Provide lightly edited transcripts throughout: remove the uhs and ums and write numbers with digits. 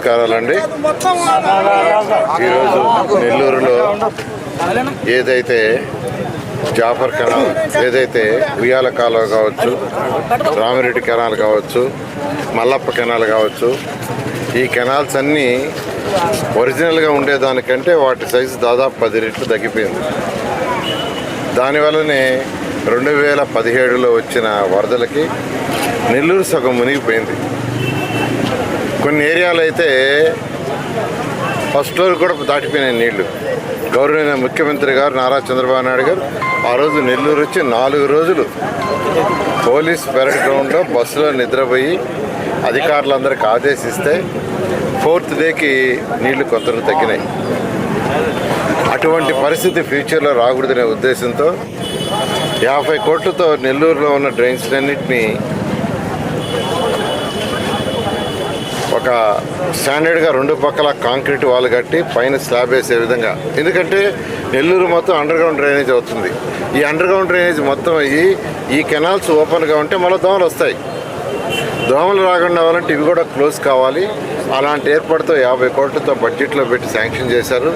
నమస్కారాలండి. ఈరోజు నెల్లూరులో ఏదైతే జాఫర్ కెనాల్, ఏదైతే ఉయ్యాల కాలువ కావచ్చు, రామిరెడ్డి కెనాల్ కావచ్చు, మల్లప్ప కెనాల్ కావచ్చు, ఈ కెనాల్స్ అన్నీ ఒరిజినల్గా ఉండేదానికంటే వాటి సైజు దాదాపు 10 రెట్లు తగ్గిపోయింది. దానివల్లనే 2017లో వచ్చిన వరదలకి నెల్లూరు సగం మునిగిపోయింది. కొన్ని ఏరియాలు అయితే ఫస్ట్ ఫ్లోర్ కూడా దాటిపోయినాయి నీళ్లు. గౌరవనీయ ముఖ్యమంత్రి గారు నారా చంద్రబాబు నాయుడు గారు ఆ రోజు నెల్లూరు వచ్చి 4 రోజులు పోలీస్ పెరడ్ గ్రౌండ్లో బస్సులో నిద్రపోయి అధికారులందరికీ ఆదేశిస్తే 4th డేకి నీళ్లు కొంత తగ్గినాయి. అటువంటి పరిస్థితి ఫ్యూచర్లో రాకూడదనే ఉద్దేశంతో 50 కోట్లతో నెల్లూరులో ఉన్న డ్రైన్స్ అన్నింటినీ ఒక స్టాండర్డ్గా 2 పక్కల కాంక్రీట్ వాల్ కట్టి పైన స్లాబ్ వేసే విధంగా, ఎందుకంటే నెల్లూరు మొత్తం అండర్ గ్రౌండ్ డ్రైనేజ్ అవుతుంది. ఈ అండర్ గ్రౌండ్ డ్రైనేజ్ మొత్తం అయ్యి ఈ కెనాల్స్ ఓపెన్గా ఉంటే మళ్ళీ దోమలు వస్తాయి. దోమలు రాకుండా అవ్వాలంటే ఇవి కూడా క్లోజ్ కావాలి. అలాంటి ఏర్పాటుతో 50 కోట్లతో బడ్జెట్లో పెట్టి శాంక్షన్ చేశారు.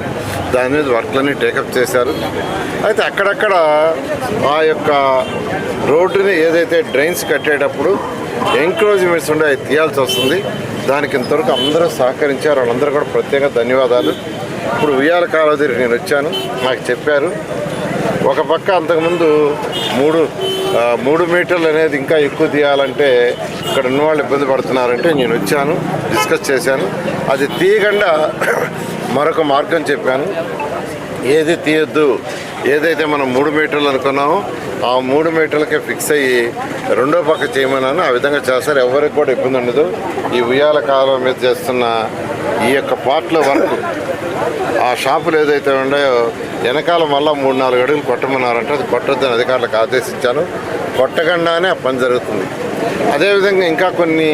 దాని మీద వర్క్లన్నీ టేకప్ చేశారు. అయితే అక్కడక్కడ ఆ యొక్క రోడ్డుని ఏదైతే డ్రైన్స్ కట్టేటప్పుడు ఎంక్రోచ్మెంట్స్ ఉండే తీయాల్సి వస్తుంది. దానికి ఇంతవరకు అందరూ సహకరించారు. వాళ్ళందరూ కూడా ప్రత్యేక ధన్యవాదాలు. ఇప్పుడు ఉయ్యాల కాలువ దగ్గర నేను వచ్చాను, నాకు చెప్పారు ఒక పక్క అంతకుముందు 3 మీటర్లు అనేది ఇంకా ఎక్కువ తీయాలంటే ఇక్కడ ఉన్న వాళ్ళు ఇబ్బంది పడుతున్నారంటే నేను వచ్చాను, డిస్కస్ చేశాను. అది తీయకుండా మరొక మార్గం చెప్పాను. ఏది తీయొద్దు, ఏదైతే మనం 3 మీటర్లు అనుకున్నామో ఆ 3 మీటర్లకే ఫిక్స్ అయ్యి రెండో పక్క చేయమన్నాను. ఆ విధంగా చేస్తారు, ఎవరికి కూడా ఇబ్బంది ఉండదు. ఈ ఉయ్యాల కాలువ మీద చేస్తున్న ఈ యొక్క పార్ట్లో వర్క్, ఆ షాపులు ఏదైతే ఉన్నాయో వెనకాల మళ్ళీ 3-4 అడుగులు కొట్టమన్నారంటే అది కొట్టొద్దని అధికారులకు ఆదేశించాను. కొట్టకుండానే ఆ పని జరుగుతుంది. అదేవిధంగా ఇంకా కొన్ని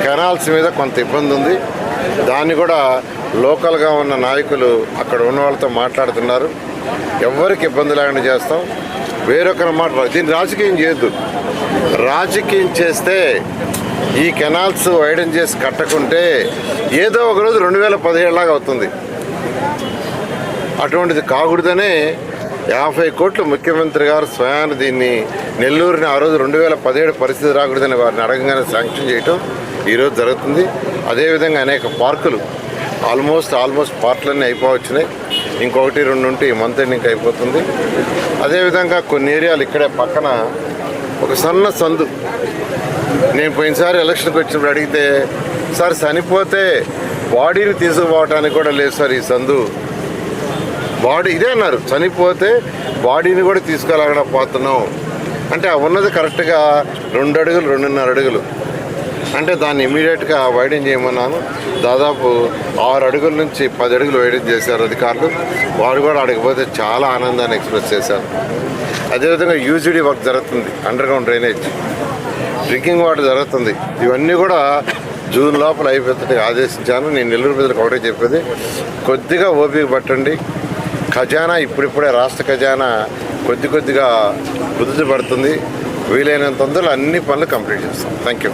కెనాల్స్ మీద కొంత ఇబ్బంది ఉంది. దాన్ని కూడా లోకల్గా ఉన్న నాయకులు అక్కడ ఉన్న వాళ్ళతో మాట్లాడుతున్నారు. ఎవరికి ఇబ్బంది లేకుండా చేస్తాం. వేరొకరి మాట దీన్ని రాజకీయం చేయొద్దు. రాజకీయం చేస్తే ఈ కెనాల్స్ వైడెన్ చేసి కట్టకుంటే ఏదో ఒకరోజు 2017 లాగా అవుతుంది. అటువంటిది కాకూడదనే 50 కోట్లు ముఖ్యమంత్రి గారు స్వయాన్ని దీన్ని నెల్లూరుని ఆ రోజు 2017 పరిస్థితి రాకూడదని వారిని అడగంగానే శాంక్షన్ చేయటం ఈరోజు జరుగుతుంది. అదేవిధంగా అనేక పార్కులు ఆల్మోస్ట్ పార్కులన్నీ అయిపోవచ్చున్నాయి. ఇంకొకటి 2 ఉంటే ఈ మంత్ ఎండింగ్ అయిపోతుంది. అదేవిధంగా కొన్ని ఏరియాలు ఇక్కడే పక్కన ఒక సన్న సందు, నేను పోయినసారి ఎలక్షన్కి వచ్చినప్పుడు అడిగితే సార్ చనిపోతే బాడీని తీసుకుపోవటానికి కూడా లేదు సార్ ఈ సందు, బాడీ ఇదే అన్నారు, చనిపోతే బాడీని కూడా తీసుకెళ్ళకపోతున్నాం అంటే ఉన్నది కరెక్ట్గా 2 అడుగులు 2.5 అడుగులు అంటే దాన్ని ఇమీడియట్గా వైడెన్ చేయమన్నాను. దాదాపు 6 అడుగుల నుంచి 10 అడుగులు వైడెన్ చేశారు అధికారులు. వారు కూడా అడగకపోతే చాలా ఆనందాన్ని ఎక్స్ప్రెస్ చేశారు. అదేవిధంగా యూజీడీ వర్క్ జరుగుతుంది, under ground drainage, drinking water జరుగుతుంది. ఇవన్నీ కూడా జూన్ లోపల అయిపోతుంది ఆదేశించాను. నేను నెల్లూరు ప్రజలకు ఒకటే చెప్పేది, కొద్దిగా ఓపిక పట్టండి. ఖజానా ఇప్పుడిప్పుడే రాష్ట్ర ఖజానా కొద్దిగా కుదుట పడుతుంది. వీలైనంత తొందరలో అన్ని పనులు కంప్లీట్ చేస్తాం. Thank you.